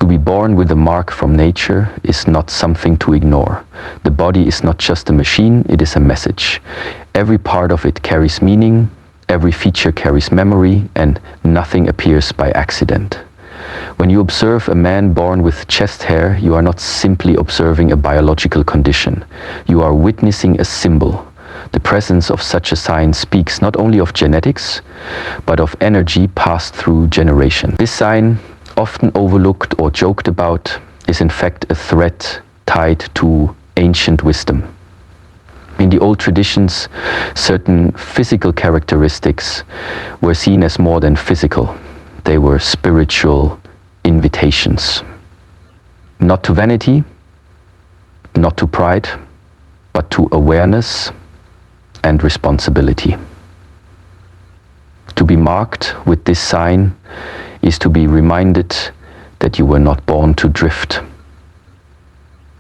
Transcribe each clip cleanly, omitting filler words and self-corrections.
To be born with a mark from nature is not something to ignore. The body is not just a machine, it is a message. Every part of it carries meaning, every feature carries memory, and nothing appears by accident. When you observe a man born with chest hair, you are not simply observing a biological condition. You are witnessing a symbol. The presence of such a sign speaks not only of genetics, but of energy passed through generations. This sign, often overlooked or joked about, is in fact a thread tied to ancient wisdom. In the old traditions, certain physical characteristics were seen as more than physical. They were spiritual invitations. Not to vanity, not to pride, but to awareness and responsibility. To be marked with this sign is to be reminded that you were not born to drift.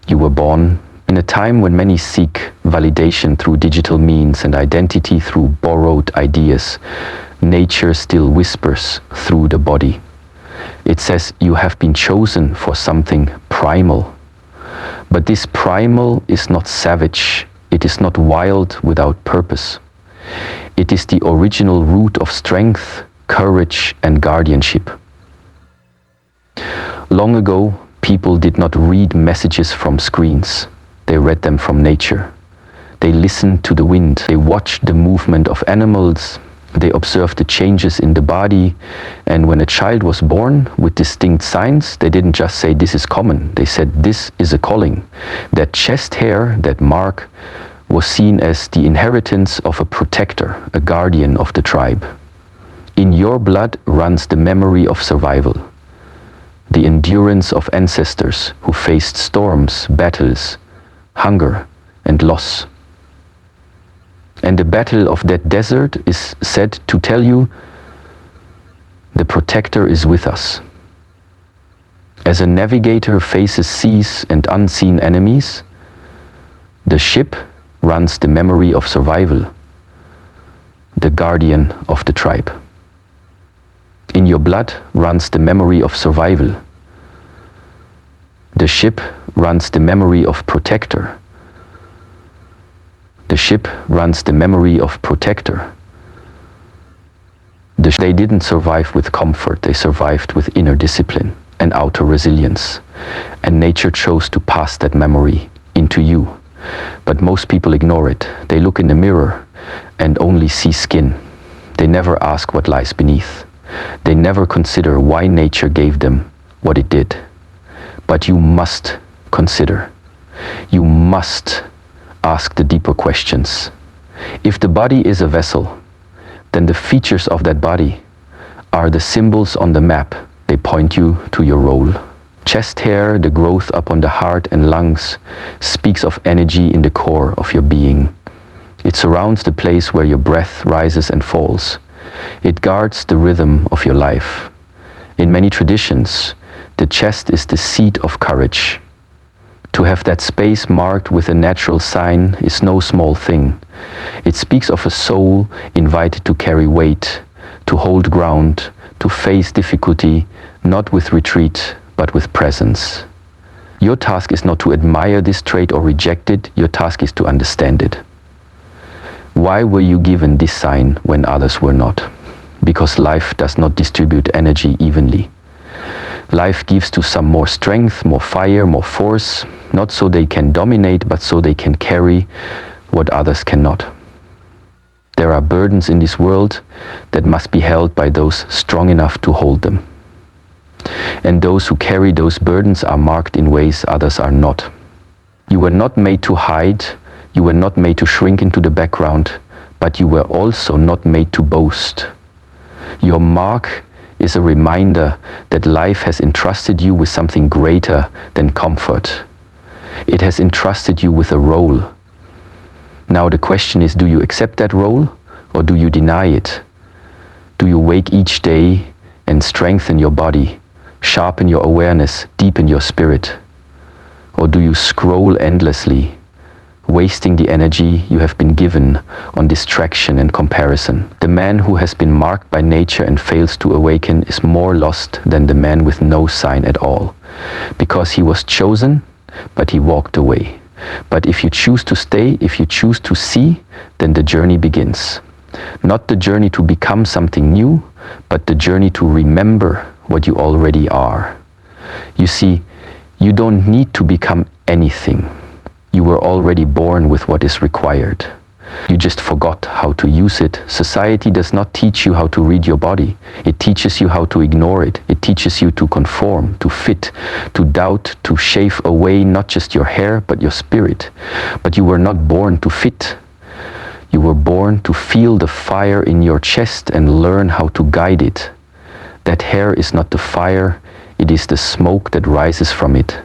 You were born in a time when many seek validation through digital means and identity through borrowed ideas. Nature still whispers through the body. It says you have been chosen for something primal. But this primal is not savage. It is not wild without purpose. It is the original root of strength, courage, and guardianship. Long ago, people did not read messages from screens. They read them from nature. They listened to the wind. They watched the movement of animals. They observed the changes in the body. And when a child was born with distinct signs, they didn't just say this is common. They said this is a calling. That chest hair, that mark, was seen as the inheritance of a protector, a guardian of the tribe. In your blood runs the memory of survival, the endurance of ancestors who faced storms, battles, hunger, and loss. And the battle of that desert is said to tell you the protector is with us. As a navigator faces seas and unseen enemies, the ship runs the memory of survival, the guardian of the tribe. In your blood runs the memory of survival. The ship runs the memory of protector. The ship runs the memory of protector. They didn't survive with comfort, they survived with inner discipline and outer resilience. And nature chose to pass that memory into you. But most people ignore it. They look in the mirror and only see skin. They never ask what lies beneath. They never consider why nature gave them what it did. But you must consider. You must ask the deeper questions. If the body is a vessel, then the features of that body are the symbols on the map. They point you to your role. Chest hair, the growth upon the heart and lungs, speaks of energy in the core of your being. It surrounds the place where your breath rises and falls. It guards the rhythm of your life. In many traditions, the chest is the seat of courage. To have that space marked with a natural sign is no small thing. It speaks of a soul invited to carry weight, to hold ground, to face difficulty, not with retreat, but with presence. Your task is not to admire this trait or reject it, your task is to understand it. Why were you given this sign when others were not? Because life does not distribute energy evenly. Life gives to some more strength, more fire, more force, not so they can dominate, but so they can carry what others cannot. There are burdens in this world that must be held by those strong enough to hold them. And those who carry those burdens are marked in ways others are not. You were not made to hide, you were not made to shrink into the background, but you were also not made to boast. Your mark is a reminder that life has entrusted you with something greater than comfort. It has entrusted you with a role. Now the question is, do you accept that role or do you deny it? Do you wake each day and strengthen your body, sharpen your awareness, deepen your spirit? Or do you scroll endlessly, wasting the energy you have been given on distraction and comparison? The man who has been marked by nature and fails to awaken is more lost than the man with no sign at all. because he was chosen, but he walked away. But if you choose to stay, if you choose to see, then the journey begins. Not the journey to become something new, but the journey to remember what you already are. You see, you don't need to become anything. You were already born with what is required. You just forgot how to use it. Society does not teach you how to read your body. It teaches you how to ignore it. It teaches you to conform, to fit, to doubt, to shave away not just your hair, but your spirit. But you were not born to fit. You were born to feel the fire in your chest and learn how to guide it. That hair is not the fire, it is the smoke that rises from it.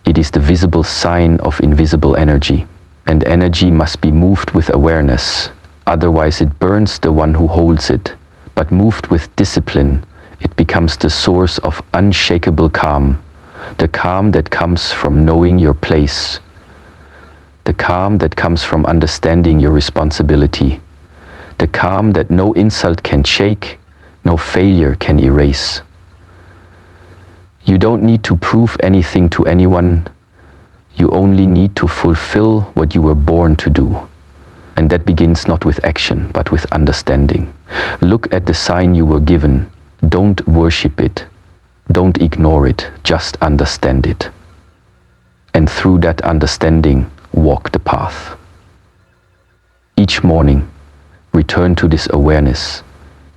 It is the visible sign of invisible energy. And energy must be moved with awareness, otherwise it burns the one who holds it. But moved with discipline, it becomes the source of unshakable calm, the calm that comes from knowing your place, the calm that comes from understanding your responsibility, the calm that no insult can shake, no failure can erase. You don't need to prove anything to anyone. You only need to fulfill what you were born to do. And that begins not with action, but with understanding. Look at the sign you were given. Don't worship it. Don't ignore it. Just understand it. And through that understanding, walk the path. Each morning, return to this awareness.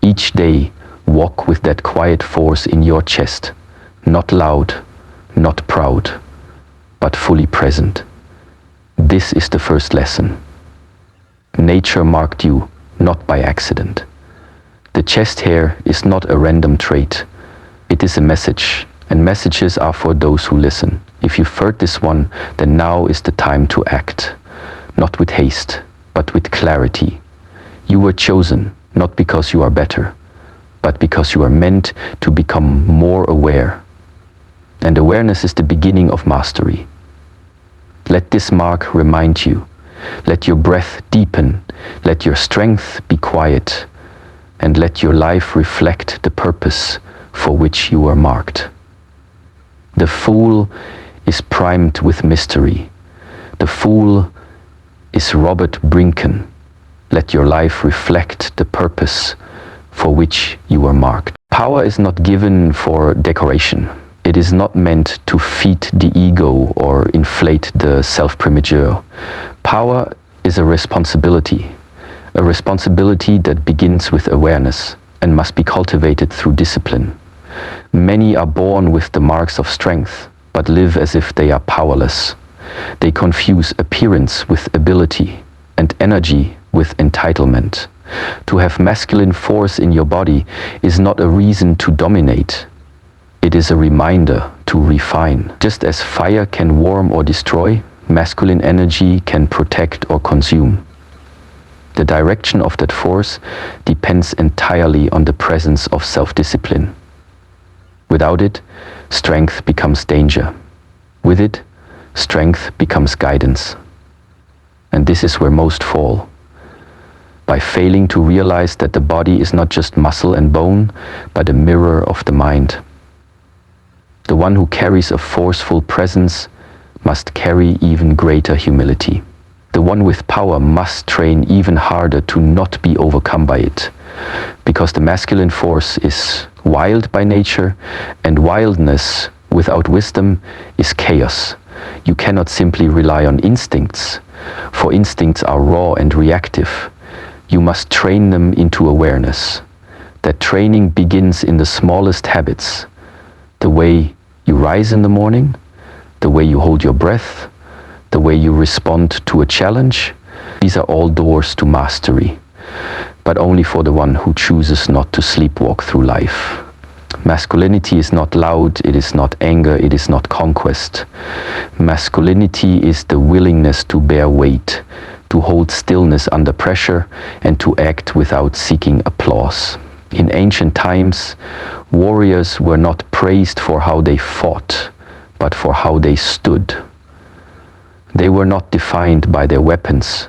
Each day, walk with that quiet force in your chest. Not loud, not proud, but fully present. This is the first lesson. Nature marked you not by accident. The chest hair is not a random trait. It is a message, and messages are for those who listen. If you've heard this one, then now is the time to act. Not with haste, but with clarity. You were chosen, not because you are better, but because you are meant to become more aware. And awareness is the beginning of mastery. Let this mark remind you. Let your breath deepen. Let your strength be quiet. And let your life reflect the purpose for which you are marked. The fool is primed with mystery. The fool is Robert Brinken. Let your life reflect the purpose for which you are marked. Power is not given for decoration. It is not meant to feed the ego or inflate the self-primageur. Power is a responsibility that begins with awareness and must be cultivated through discipline. Many are born with the marks of strength, but live as if they are powerless. They confuse appearance with ability and energy with entitlement. To have masculine force in your body is not a reason to dominate. It is a reminder to refine. Just as fire can warm or destroy, masculine energy can protect or consume. The direction of that force depends entirely on the presence of self-discipline. Without it, strength becomes danger. With it, strength becomes guidance. And this is where most fall. By failing to realize that the body is not just muscle and bone, but a mirror of the mind. The one who carries a forceful presence must carry even greater humility. The one with power must train even harder to not be overcome by it, because the masculine force is wild by nature, and wildness without wisdom is chaos. You cannot simply rely on instincts, for instincts are raw and reactive. You must train them into awareness. That training begins in the smallest habits. The way you rise in the morning, the way you hold your breath, the way you respond to a challenge. These are all doors to mastery, but only for the one who chooses not to sleepwalk through life. Masculinity is not loud, it is not anger, it is not conquest. Masculinity is the willingness to bear weight, to hold stillness under pressure, and to act without seeking applause. In ancient times, warriors were not praised for how they fought, but for how they stood. They were not defined by their weapons,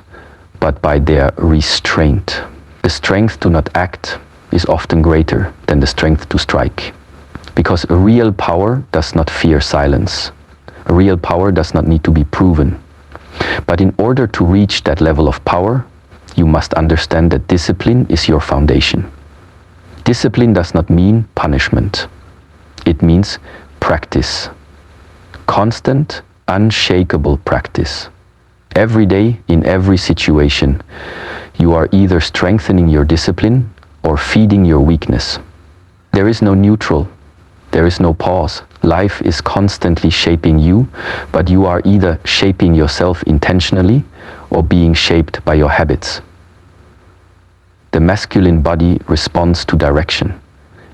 but by their restraint. The strength to not act is often greater than the strength to strike. Because a real power does not fear silence. A real power does not need to be proven. But in order to reach that level of power, you must understand that discipline is your foundation. Discipline does not mean punishment. It means practice. Constant, unshakable practice. Every day, in every situation, you are either strengthening your discipline or feeding your weakness. There is no neutral. There is no pause. Life is constantly shaping you, but you are either shaping yourself intentionally or being shaped by your habits. The masculine body responds to direction.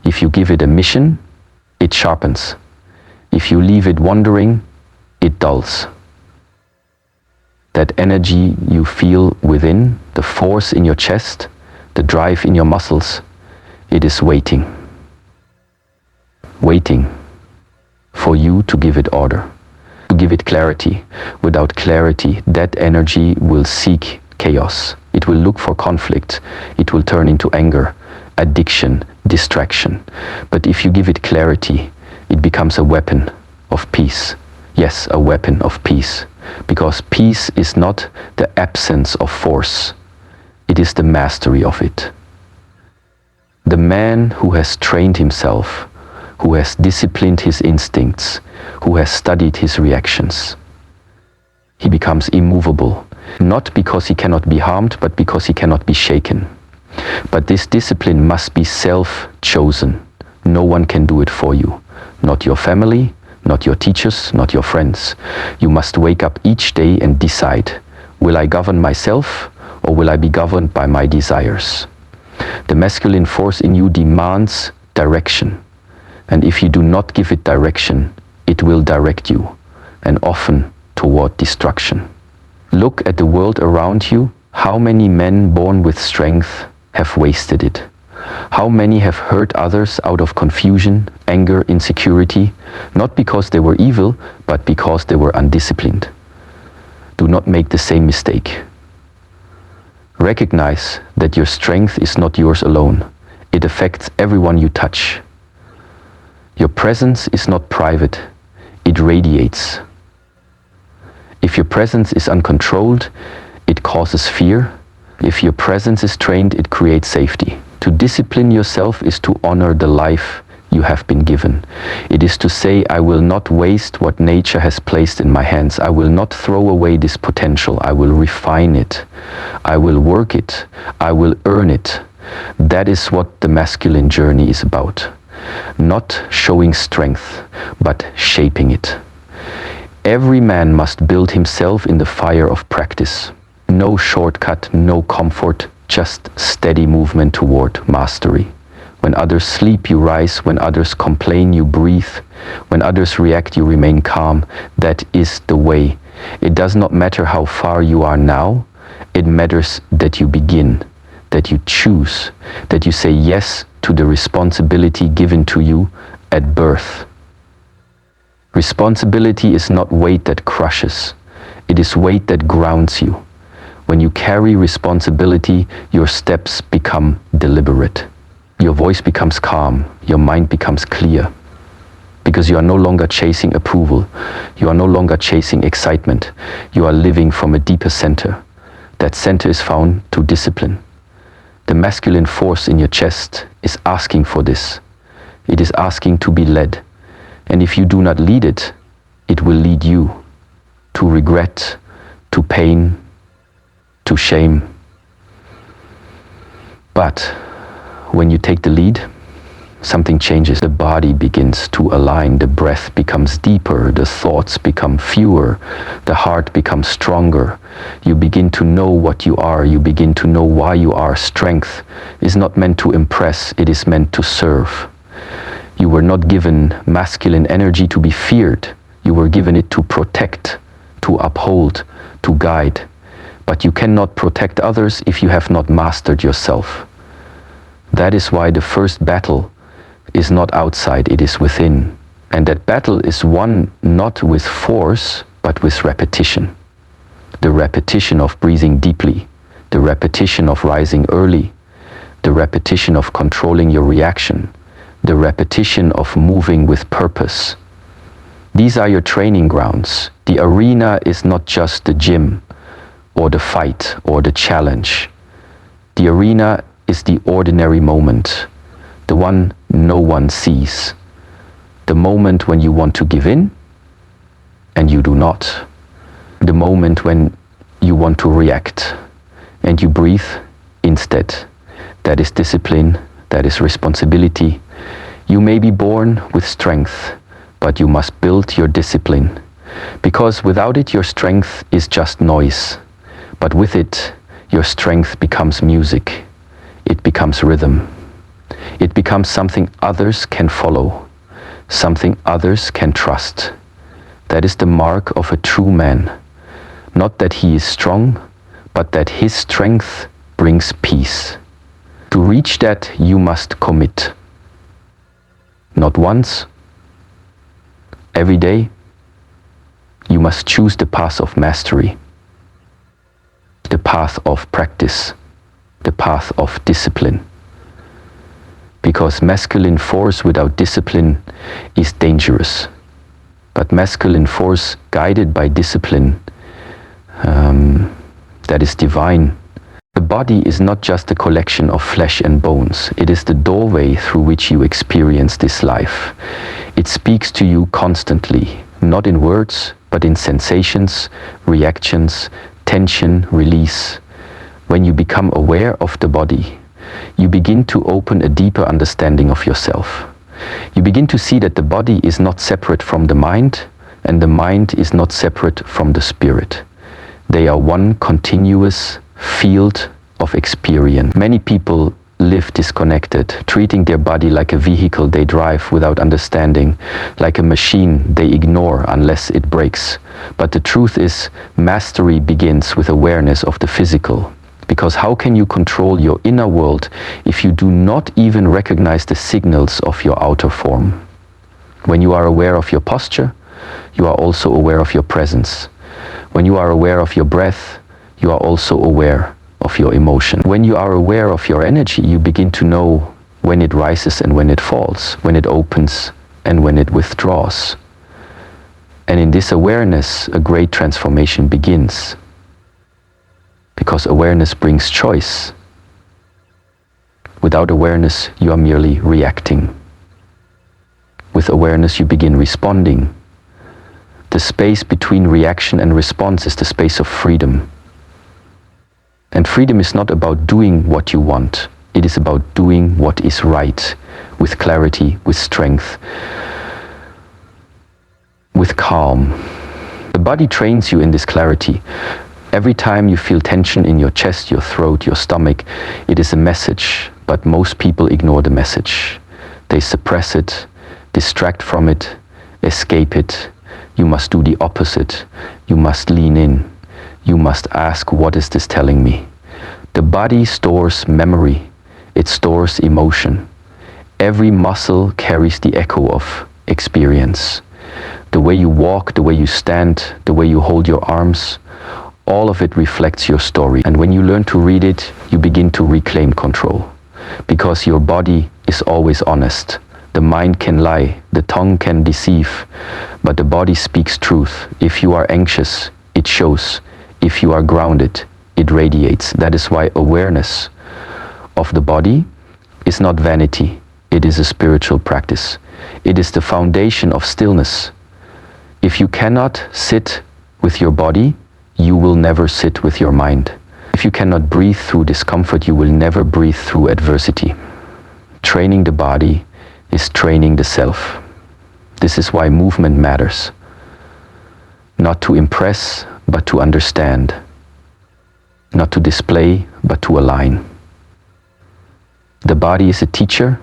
If you give it a mission, it sharpens. If you leave it wandering, it dulls. That energy you feel within, the force in your chest, the drive in your muscles, it is waiting. Waiting for you to give it order, to give it clarity. Without clarity, that energy will seek chaos. It will look for conflict. It will turn into anger, addiction, distraction. But if you give it clarity, it becomes a weapon of peace. Yes, a weapon of peace. Because peace is not the absence of force. It is the mastery of it. The man who has trained himself, who has disciplined his instincts, who has studied his reactions, he becomes immovable, not because he cannot be harmed, but because he cannot be shaken. But this discipline must be self-chosen. No one can do it for you. Not your family, not your teachers, not your friends. You must wake up each day and decide, will I govern myself or will I be governed by my desires? The masculine force in you demands direction. And if you do not give it direction, it will direct you, and often toward destruction. Look at the world around you. How many men born with strength have wasted it? How many have hurt others out of confusion, anger, insecurity, not because they were evil, but because they were undisciplined? Do not make the same mistake. Recognize that your strength is not yours alone. It affects everyone you touch. Your presence is not private, it radiates. If your presence is uncontrolled, it causes fear. If your presence is trained, it creates safety. To discipline yourself is to honor the life you have been given. It is to say, I will not waste what nature has placed in my hands. I will not throw away this potential. I will refine it. I will work it. I will earn it. That is what the masculine journey is about. Not showing strength, but shaping it. Every man must build himself in the fire of practice. No shortcut, no comfort, just steady movement toward mastery. When others sleep, you rise. When others complain, you breathe. When others react, you remain calm. That is the way. It does not matter how far you are now. It matters that you begin, that you choose, that you say yes to the responsibility given to you at birth. Responsibility is not weight that crushes. It is weight that grounds you. When you carry responsibility, your steps become deliberate. Your voice becomes calm. Your mind becomes clear. Because you are no longer chasing approval. You are no longer chasing excitement. You are living from a deeper center. That center is found through discipline. The masculine force in your chest is asking for this. It is asking to be led. And if you do not lead it, it will lead you to regret, to pain, to shame. But when you take the lead, something changes. The body begins to align, the breath becomes deeper, the thoughts become fewer, the heart becomes stronger. You begin to know what you are, you begin to know why you are. Strength is not meant to impress, it is meant to serve. You were not given masculine energy to be feared. You were given it to protect, to uphold, to guide. But you cannot protect others if you have not mastered yourself. That is why the first battle is not outside, it is within. And that battle is won not with force, but with repetition. The repetition of breathing deeply, the repetition of rising early, the repetition of controlling your reaction, the repetition of moving with purpose. These are your training grounds. The arena is not just the gym or the fight or the challenge. The arena is the ordinary moment, the one no one sees. The moment when you want to give in and you do not. The moment when you want to react and you breathe instead. That is discipline, that is responsibility. You may be born with strength, but you must build your discipline. Because without it, your strength is just noise. But with it, your strength becomes music. It becomes rhythm. It becomes something others can follow, something others can trust. That is the mark of a true man. Not that he is strong, but that his strength brings peace. To reach that, you must commit. Not once, every day, you must choose the path of mastery, the path of practice, the path of discipline. Because masculine force without discipline is dangerous. But masculine force guided by discipline, that is divine. The body is not just a collection of flesh and bones. It is the doorway through which you experience this life. It speaks to you constantly, not in words, but in sensations, reactions, tension, release. When you become aware of the body, you begin to open a deeper understanding of yourself. You begin to see that the body is not separate from the mind, and the mind is not separate from the spirit. They are one continuous field of experience. Many people live disconnected, treating their body like a vehicle they drive without understanding, like a machine they ignore unless it breaks. But the truth is, mastery begins with awareness of the physical. Because how can you control your inner world if you do not even recognize the signals of your outer form? When you are aware of your posture, you are also aware of your presence. When you are aware of your breath, you are also aware of your emotion. When you are aware of your energy, you begin to know when it rises and when it falls, when it opens and when it withdraws. And in this awareness, a great transformation begins. Because awareness brings choice. Without awareness, you are merely reacting. With awareness, you begin responding. The space between reaction and response is the space of freedom. And freedom is not about doing what you want. It is about doing what is right, with clarity, with strength, with calm. The body trains you in this clarity. Every time you feel tension in your chest, your throat, your stomach, it is a message, but most people ignore the message. They suppress it, distract from it, escape it. You must do the opposite. You must lean in. You must ask, what is this telling me? The body stores memory. It stores emotion. Every muscle carries the echo of experience. The way you walk, the way you stand, the way you hold your arms, all of it reflects your story. And when you learn to read it, you begin to reclaim control. Because your body is always honest. The mind can lie, the tongue can deceive, but the body speaks truth. If you are anxious, it shows. If you are grounded, it radiates. That is why awareness of the body is not vanity. It is a spiritual practice. It is the foundation of stillness. If you cannot sit with your body, you will never sit with your mind. If you cannot breathe through discomfort, you will never breathe through adversity. Training the body is training the self. This is why movement matters. Not to impress, but to understand. Not to display, but to align. The body is a teacher,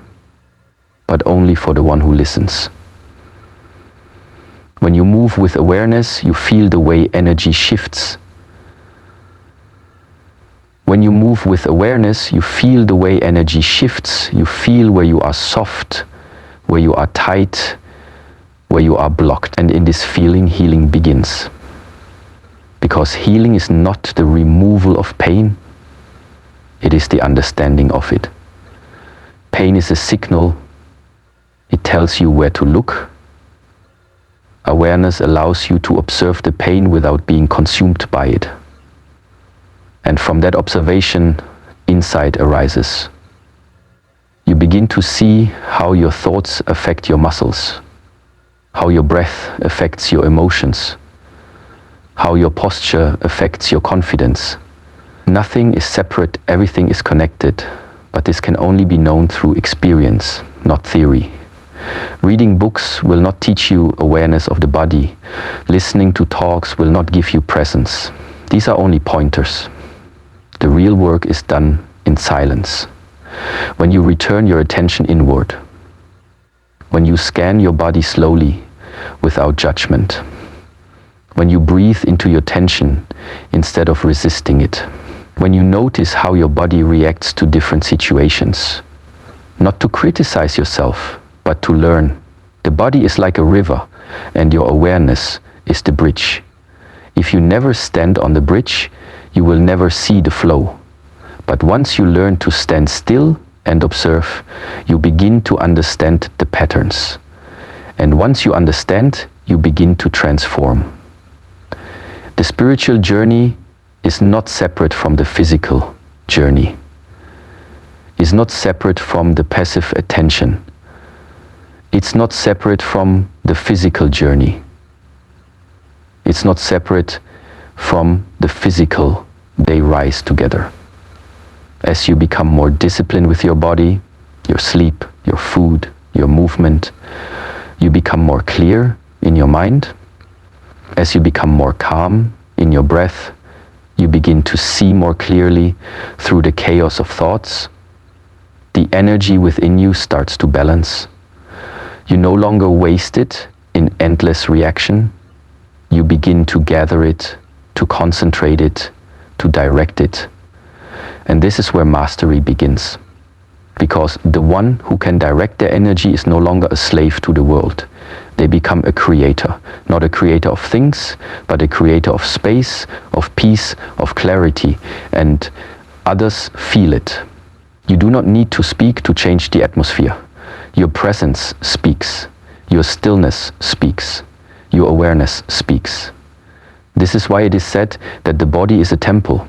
but only for the one who listens. When you move with awareness, you feel the way energy shifts. When you move with awareness, you feel the way energy shifts. You feel where you are soft, where you are tight, where you are blocked. And in this feeling, healing begins. Because healing is not the removal of pain, it is the understanding of it. Pain is a signal It tells you where to look. Awareness allows you to observe the pain without being consumed by it. And from that observation, insight arises. You begin to see how your thoughts affect your muscles, how your breath affects your emotions, how your posture affects your confidence. Nothing is separate, everything is connected, but this can only be known through experience, not theory. Reading books will not teach you awareness of the body. Listening to talks will not give you presence. These are only pointers. The real work is done in silence. When you return your attention inward, when you scan your body slowly, without judgment, when you breathe into your tension instead of resisting it, when you notice how your body reacts to different situations, not to criticize yourself, but to learn. The body is like a river, and your awareness is the bridge. If you never stand on the bridge, you will never see the flow. But once you learn to stand still and observe, you begin to understand the patterns. And once you understand, you begin to transform. The spiritual journey is not separate from the physical journey, is not separate from the passive attention. It's not separate from the physical journey. It's not separate from the physical. They rise together. As you become more disciplined with your body, your sleep, your food, your movement, you become more clear in your mind. As you become more calm in your breath, you begin to see more clearly through the chaos of thoughts. The energy within you starts to balance. You no longer waste it in endless reaction. You begin to gather it, to concentrate it, to direct it. And this is where mastery begins. Because the one who can direct their energy is no longer a slave to the world. They become a creator. Not a creator of things, but a creator of space, of peace, of clarity. And others feel it. You do not need to speak to change the atmosphere. Your presence speaks. Your stillness speaks. Your awareness speaks. This is why it is said that the body is a temple.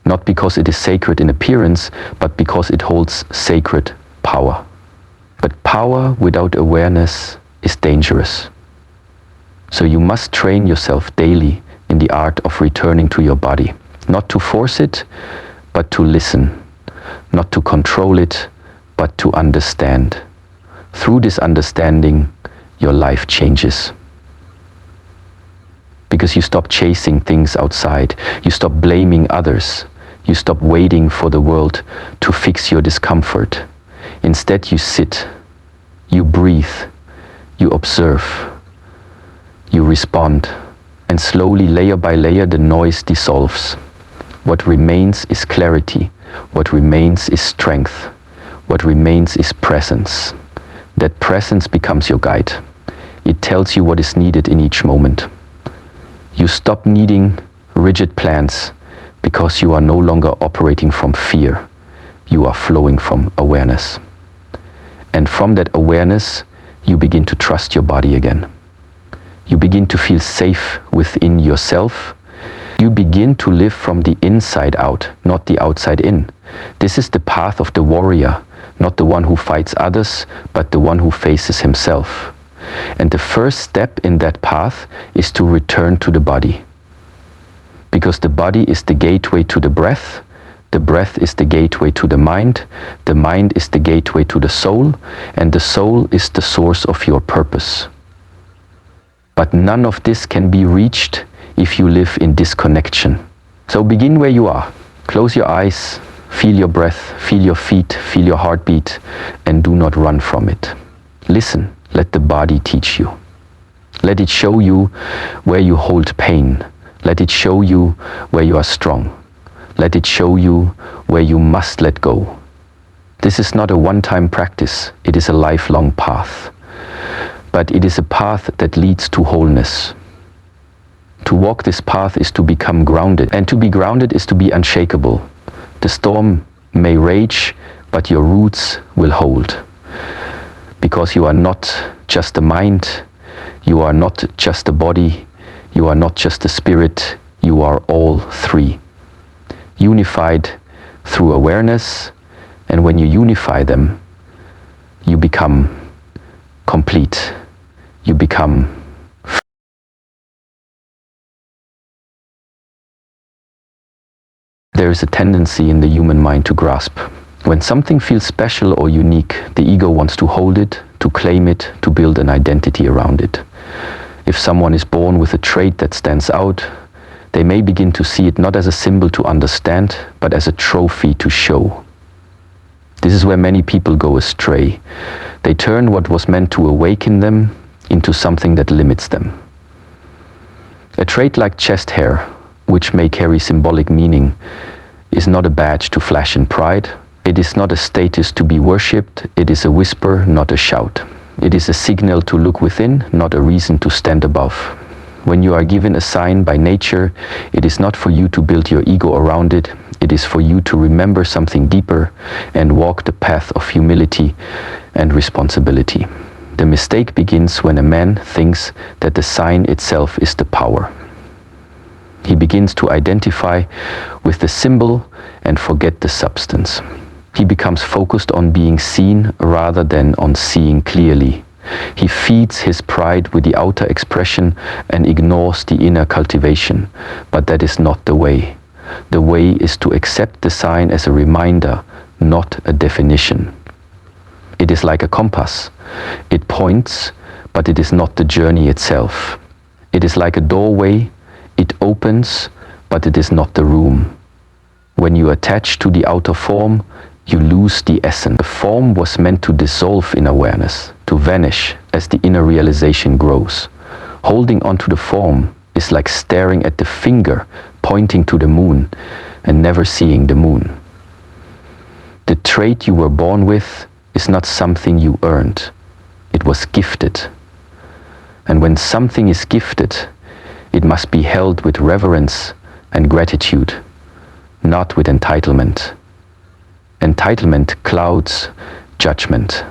Not because it is sacred in appearance, but because it holds sacred power. But power without awareness is dangerous. So you must train yourself daily in the art of returning to your body. Not to force it, but to listen. Not to control it, but to understand. Through this understanding, your life changes. Because you stop chasing things outside. You stop blaming others. You stop waiting for the world to fix your discomfort. Instead, you sit, you breathe, you observe, you respond, and slowly, layer by layer, the noise dissolves. What remains is clarity. What remains is strength. What remains is presence. That presence becomes your guide. It tells you what is needed in each moment. You stop needing rigid plans because you are no longer operating from fear. You are flowing from awareness. And from that awareness, you begin to trust your body again. You begin to feel safe within yourself. You begin to live from the inside out, not the outside in. This is the path of the warrior, not the one who fights others, but the one who faces himself. And the first step in that path is to return to the body. Because the body is the gateway to the breath is the gateway to the mind is the gateway to the soul, and the soul is the source of your purpose. But none of this can be reached if you live in disconnection. So begin where you are. Close your eyes, feel your breath, feel your feet, feel your heartbeat, and do not run from it. Listen, let the body teach you. Let it show you where you hold pain. Let it show you where you are strong. Let it show you where you must let go. This is not a one-time practice. It is a lifelong path. But it is a path that leads to wholeness. To walk this path is to become grounded. And to be grounded is to be unshakable. The storm may rage, but your roots will hold. Because you are not just a mind, you are not just a body, you are not just a spirit, you are all three. Unified through awareness, and when you unify them, you become complete. You become free. There is a tendency in the human mind to grasp. When something feels special or unique, the ego wants to hold it, to claim it, to build an identity around it. If someone is born with a trait that stands out, they may begin to see it not as a symbol to understand, but as a trophy to show. This is where many people go astray. They turn what was meant to awaken them into something that limits them. A trait like chest hair, which may carry symbolic meaning, is not a badge to flash in pride. It is not a status to be worshipped. It is a whisper, not a shout. It is a signal to look within, not a reason to stand above. When you are given a sign by nature, it is not for you to build your ego around it. It is for you to remember something deeper and walk the path of humility and responsibility. The mistake begins when a man thinks that the sign itself is the power. He begins to identify with the symbol and forget the substance. He becomes focused on being seen rather than on seeing clearly. He feeds his pride with the outer expression and ignores the inner cultivation. But that is not the way. The way is to accept the sign as a reminder, not a definition. It is like a compass. It points, but it is not the journey itself. It is like a doorway. It opens, but it is not the room. When you attach to the outer form, you lose the essence. The form was meant to dissolve in awareness, to vanish as the inner realization grows. Holding onto the form is like staring at the finger pointing to the moon and never seeing the moon. The trait you were born with is not something you earned. It was gifted. And when something is gifted, it must be held with reverence and gratitude, not with entitlement. Entitlement clouds judgment.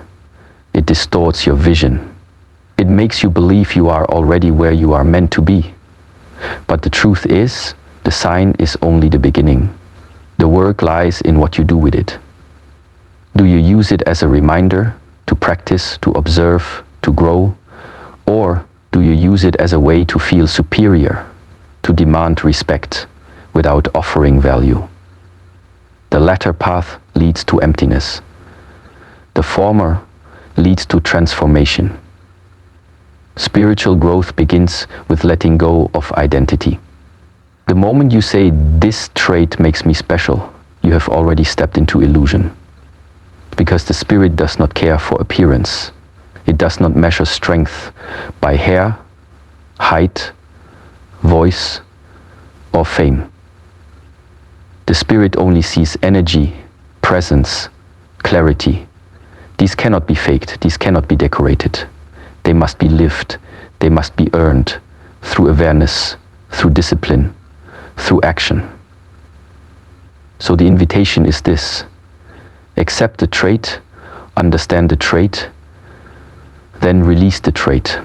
It distorts your vision. It makes you believe you are already where you are meant to be. But the truth is, the sign is only the beginning. The work lies in what you do with it. Do you use it as a reminder, to practice, to observe, to grow? Or do you use it as a way to feel superior, to demand respect without offering value? The latter path leads to emptiness. The former leads to transformation. Spiritual growth begins with letting go of identity. The moment you say, "This trait makes me special," you have already stepped into illusion. Because the spirit does not care for appearance. It does not measure strength by hair, height, voice, or fame. The spirit only sees energy, presence, clarity. These cannot be faked, these cannot be decorated. They must be lived, they must be earned through awareness, through discipline, through action. So the invitation is this: accept the trait, understand the trait, then release the trait.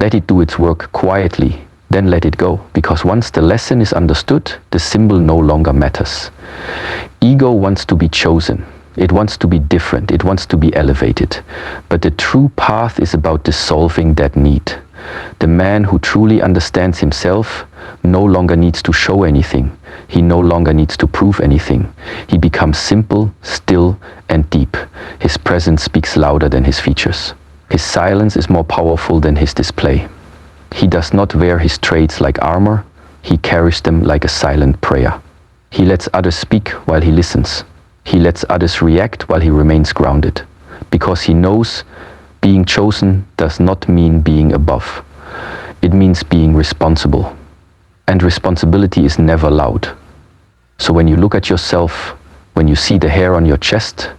Let it do its work quietly, then let it go. Because once the lesson is understood, the symbol no longer matters. Ego wants to be chosen. It wants to be different. It wants to be elevated. But the true path is about dissolving that need. The man who truly understands himself no longer needs to show anything. He no longer needs to prove anything. He becomes simple, still, and deep. His presence speaks louder than his features. His silence is more powerful than his display. He does not wear his traits like armor. He carries them like a silent prayer. He lets others speak while he listens. He lets others react while he remains grounded. Because he knows being chosen does not mean being above. It means being responsible. And responsibility is never loud. So when you look at yourself, when you see the hair on your chest,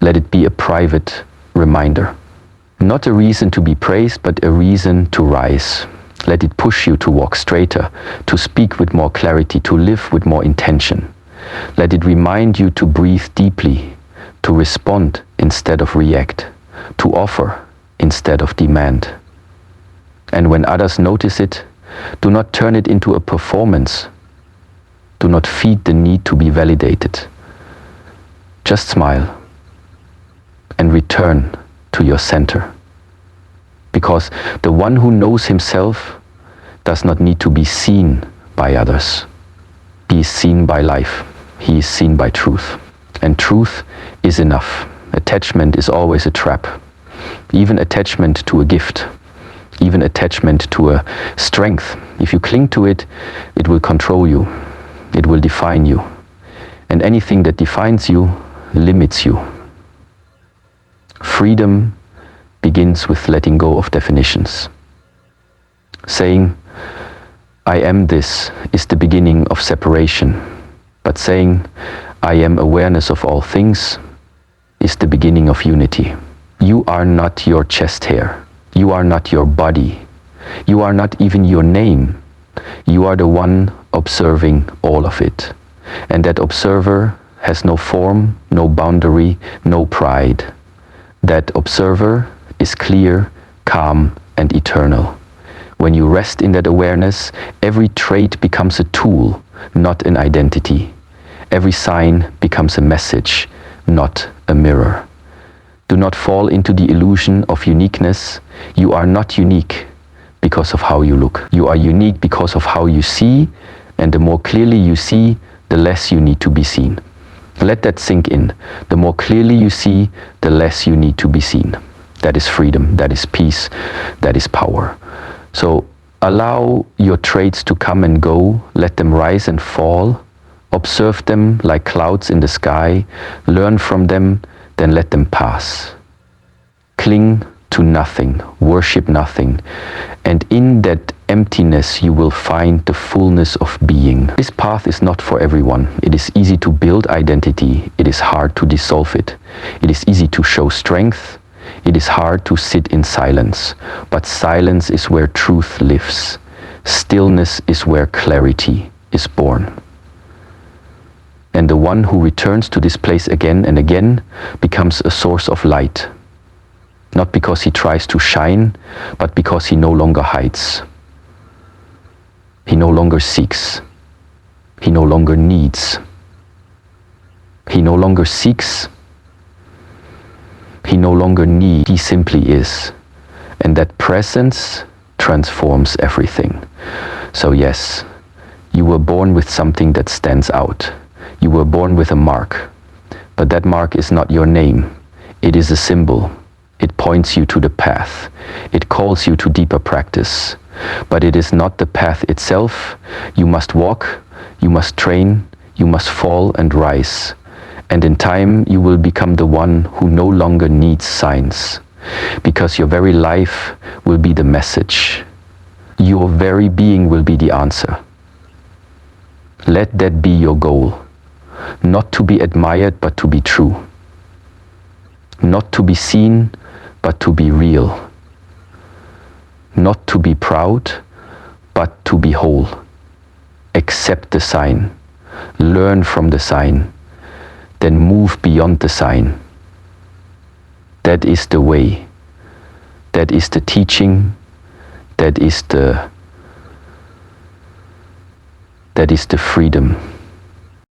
let it be a private reminder. Not a reason to be praised, but a reason to rise. Let it push you to walk straighter, to speak with more clarity, to live with more intention. Let it remind you to breathe deeply, to respond instead of react, to offer instead of demand. And when others notice it, do not turn it into a performance. Do not feed the need to be validated. Just smile and return to your center. Because the one who knows himself does not need to be seen by others. He is seen by life. He is seen by truth. And truth is enough. Attachment is always a trap. Even attachment to a gift, even attachment to a strength. If you cling to it, it will control you. It will define you. And anything that defines you limits you. Freedom begins with letting go of definitions. Saying, I am this is the beginning of separation. But saying, I am awareness of all things is the beginning of unity. You are not your chest hair. You are not your body. You are not even your name. You are the one observing all of it. And that observer has no form, no boundary, no pride. That observer is clear, calm, and eternal. When you rest in that awareness, every trait becomes a tool, not an identity. Every sign becomes a message, not a mirror. Do not fall into the illusion of uniqueness. You are not unique because of how you look. You are unique because of how you see, and the more clearly you see, the less you need to be seen. Let that sink in. The more clearly you see, the less you need to be seen. That is freedom, that is peace, that is power. So allow your traits to come and go, let them rise and fall, observe them like clouds in the sky, learn from them, then let them pass. Cling to nothing, worship nothing, and in that emptiness you will find the fullness of being. This path is not for everyone. It is easy to build identity. It is hard to dissolve it. It is easy to show strength. It is hard to sit in silence. But silence is where truth lives. Stillness is where clarity is born. And the one who returns to this place again and again becomes a source of light. Not because he tries to shine, but because he no longer hides. He no longer seeks. He no longer needs. He no longer seeks. He no longer needs. He simply is. And that presence transforms everything. So yes, you were born with something that stands out. You were born with a mark. But that mark is not your name. It is a symbol. It points you to the path. It calls you to deeper practice. But it is not the path itself. You must walk, you must train, you must fall and rise. And in time you will become the one who no longer needs signs. Because your very life will be the message. Your very being will be the answer. Let that be your goal. Not to be admired, but to be true. Not to be seen, but to be real. Not to be proud, but to be whole. Accept the sign. Learn from the sign. Then move beyond the sign. That is the way. That is the teaching. That is the freedom.